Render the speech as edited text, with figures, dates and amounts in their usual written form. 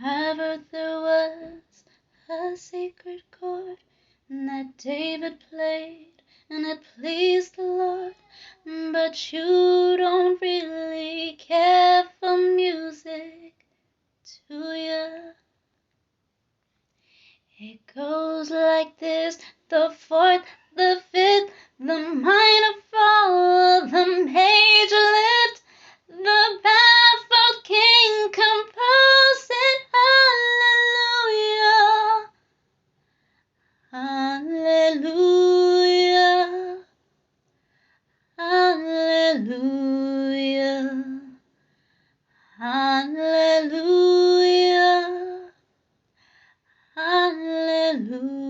I've heard there was a secret chord that David played, and it pleased the Lord. But you don't really care for music, do ya? It goes like this: the fourth, the fifth, the minor fall, the major lift, the baffled king composing hallelujah, hallelujah, hallelujah, hallelujah, hallelujah.